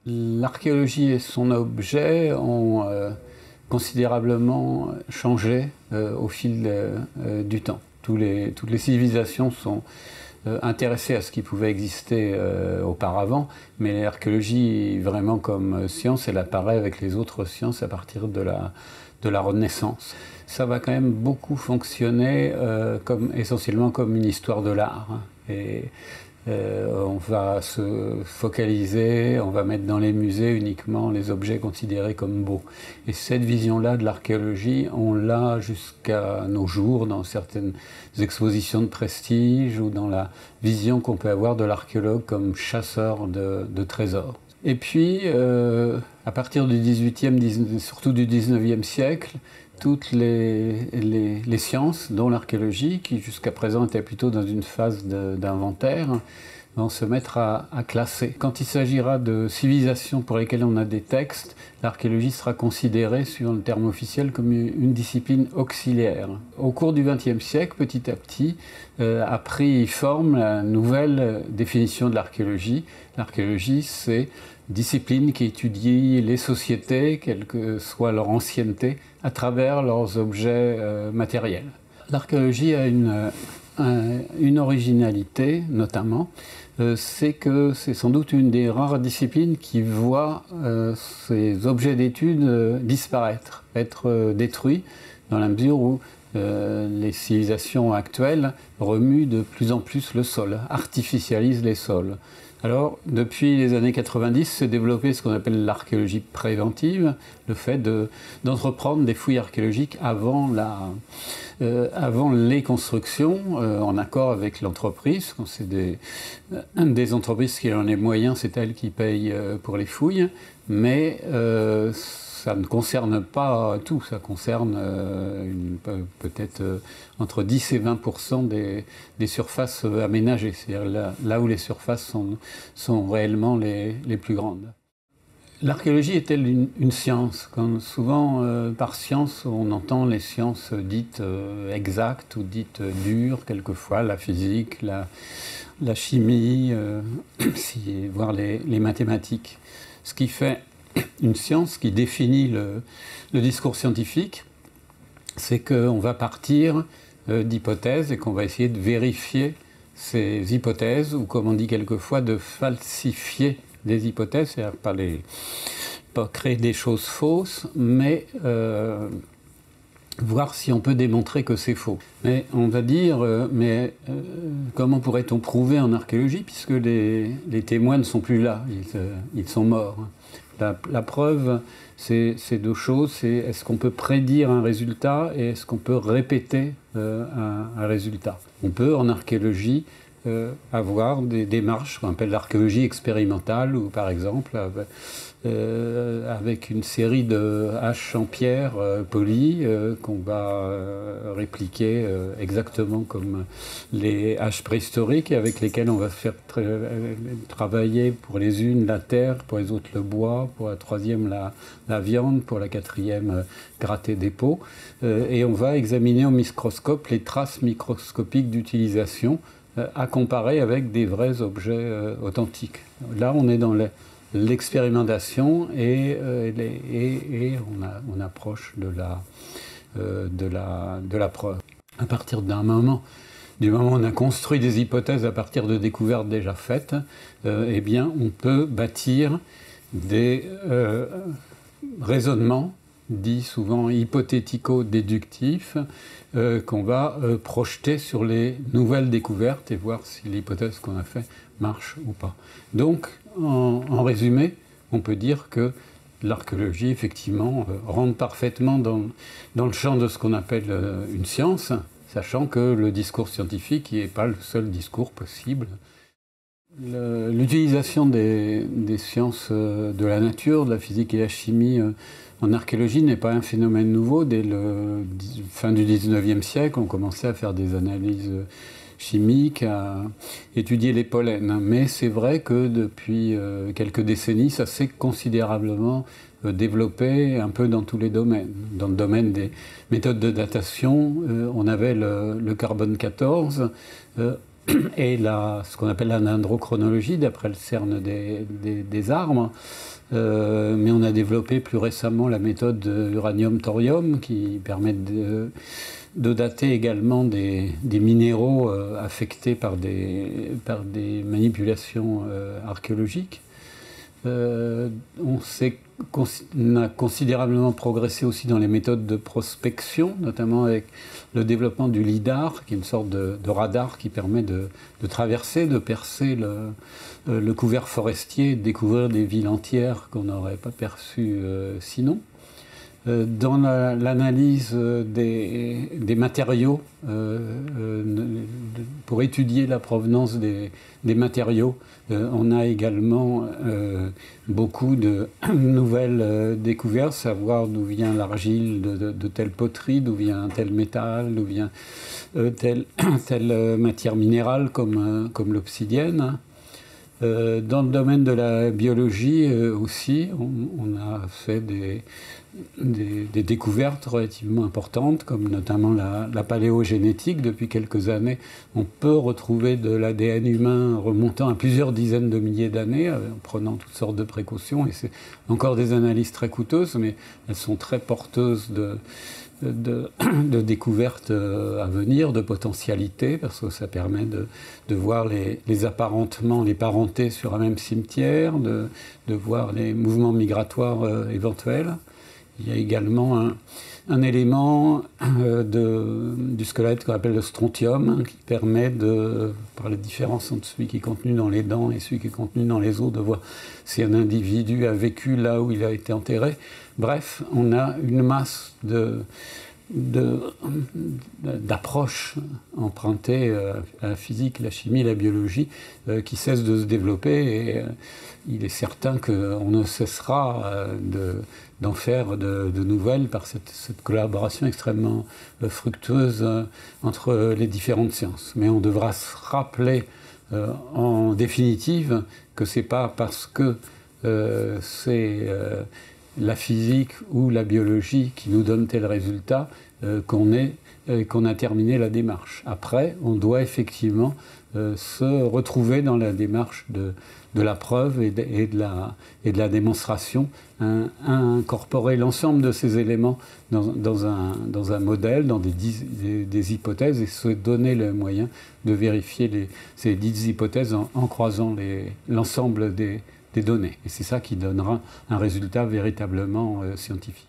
L'archéologie et son objet ont considérablement changé au fil du temps. Toutes les civilisations sont intéressées à ce qui pouvait exister auparavant, mais l'archéologie, vraiment comme science, elle apparaît avec les autres sciences à partir de la Renaissance. Ça va quand même beaucoup fonctionner essentiellement comme une histoire de l'art. On va se focaliser, on va mettre dans les musées uniquement les objets considérés comme beaux. Et cette vision-là de l'archéologie, on l'a jusqu'à nos jours dans certaines expositions de prestige ou dans la vision qu'on peut avoir de l'archéologue comme chasseur de trésors. Et puis, à partir du XVIIIe, surtout du XIXe siècle, toutes les sciences, dont l'archéologie, qui jusqu'à présent était plutôt dans une phase d'inventaire, vont se mettre à classer. Quand il s'agira de civilisations pour lesquelles on a des textes, l'archéologie sera considérée, suivant le terme officiel, comme une discipline auxiliaire. Au cours du XXe siècle, petit à petit, a pris forme la nouvelle définition de l'archéologie. L'archéologie, c'est discipline qui étudie les sociétés, quelle que soit leur ancienneté, à travers leurs objets matériels. L'archéologie a une originalité, notamment, c'est que c'est sans doute une des rares disciplines qui voit ces objets d'étude disparaître, être détruits, dans la mesure où les civilisations actuelles remuent de plus en plus le sol, artificialisent les sols. Alors, depuis les années 90, s'est développé ce qu'on appelle l'archéologie préventive, le fait d'entreprendre des fouilles archéologiques avant les constructions, en accord avec l'entreprise. Quand c'est des entreprises qui en ont les moyens, c'est elles qui payent pour les fouilles, mais ça ne concerne pas tout, ça concerne peut-être entre 10 et 20% des surfaces aménagées, c'est-à-dire là où les surfaces sont réellement les plus grandes. L'archéologie est-elle une science? Quand souvent, par science, on entend les sciences dites exactes ou dites dures, quelquefois la physique, la chimie, voire les mathématiques. Ce qui fait une science qui définit le discours scientifique, c'est qu'on va partir d'hypothèses et qu'on va essayer de vérifier ces hypothèses, ou comme on dit quelquefois, de falsifier des hypothèses, c'est-à-dire pas créer des choses fausses, mais voir si on peut démontrer que c'est faux. Mais on va dire, comment pourrait-on prouver en archéologie, puisque les témoins ne sont plus là, ils sont morts. La preuve, c'est deux choses, c'est est-ce qu'on peut prédire un résultat et est-ce qu'on peut répéter un résultat. On peut en archéologie avoir des démarches qu'on appelle l'archéologie expérimentale, ou par exemple avec une série de haches en pierre polies qu'on va répliquer exactement comme les haches préhistoriques, et avec lesquelles on va faire travailler pour les unes la terre, pour les autres le bois, pour la troisième la viande, pour la quatrième gratter des peaux, et on va examiner au microscope les traces microscopiques d'utilisation à comparer avec des vrais objets authentiques. Là, on est dans l'expérimentation et on approche de la preuve. À partir du moment où on a construit des hypothèses à partir de découvertes déjà faites, eh bien, on peut bâtir des raisonnements dits souvent hypothético-déductifs, qu'on va projeter sur les nouvelles découvertes et voir si l'hypothèse qu'on a faite marche ou pas. Donc, en résumé, on peut dire que l'archéologie, effectivement, rentre parfaitement dans le champ de ce qu'on appelle une science, sachant que le discours scientifique n'est pas le seul discours possible. L'utilisation des sciences de la nature, de la physique et la chimie en archéologie n'est pas un phénomène nouveau. Dès la fin du XIXe siècle, on commençait à faire des analyses chimiques, à étudier les pollens. Mais c'est vrai que depuis quelques décennies, ça s'est considérablement développé un peu dans tous les domaines. Dans le domaine des méthodes de datation, on avait le carbone 14, et ce qu'on appelle la dendrochronologie, d'après le CERN des arbres. Mais on a développé plus récemment la méthode uranium-thorium qui permet de dater également des minéraux affectés par des manipulations archéologiques. On a considérablement progressé aussi dans les méthodes de prospection, notamment avec le développement du LIDAR, qui est une sorte de radar qui permet de traverser, de percer le couvert forestier et de découvrir des villes entières qu'on n'aurait pas perçues sinon. Dans l'analyse des matériaux, pour étudier la provenance des matériaux, on a également beaucoup de nouvelles découvertes, savoir d'où vient l'argile de telle poterie, d'où vient tel métal, d'où vient telle matière minérale comme l'obsidienne. Dans le domaine de la biologie aussi, on a fait des découvertes relativement importantes, comme notamment la paléogénétique. Depuis quelques années, on peut retrouver de l'ADN humain remontant à plusieurs dizaines de milliers d'années, en prenant toutes sortes de précautions. Et c'est encore des analyses très coûteuses, mais elles sont très porteuses de découvertes à venir, de potentialités, parce que ça permet de voir les apparentements, les parentés sur un même cimetière, de voir les mouvements migratoires éventuels. Il y a également un élément du squelette qu'on appelle le strontium, qui permet par la différence entre celui qui est contenu dans les dents et celui qui est contenu dans les os, de voir si un individu a vécu là où il a été enterré. Bref, on a une masse d'approches empruntées à la physique, la chimie, la biologie, qui cessent de se développer, et il est certain qu'on ne cessera d'en faire de nouvelles par cette collaboration extrêmement fructueuse entre les différentes sciences. Mais on devra se rappeler en définitive que ce n'est pas parce que c'est la physique ou la biologie qui nous donne tel résultat qu'on a terminé la démarche. Après, on doit effectivement se retrouver dans la démarche de la preuve et de la démonstration, incorporer l'ensemble de ces éléments dans un modèle, dans des hypothèses, et se donner le moyen de vérifier ces dites hypothèses en croisant l'ensemble des données. Et c'est ça qui donnera un résultat véritablement scientifique.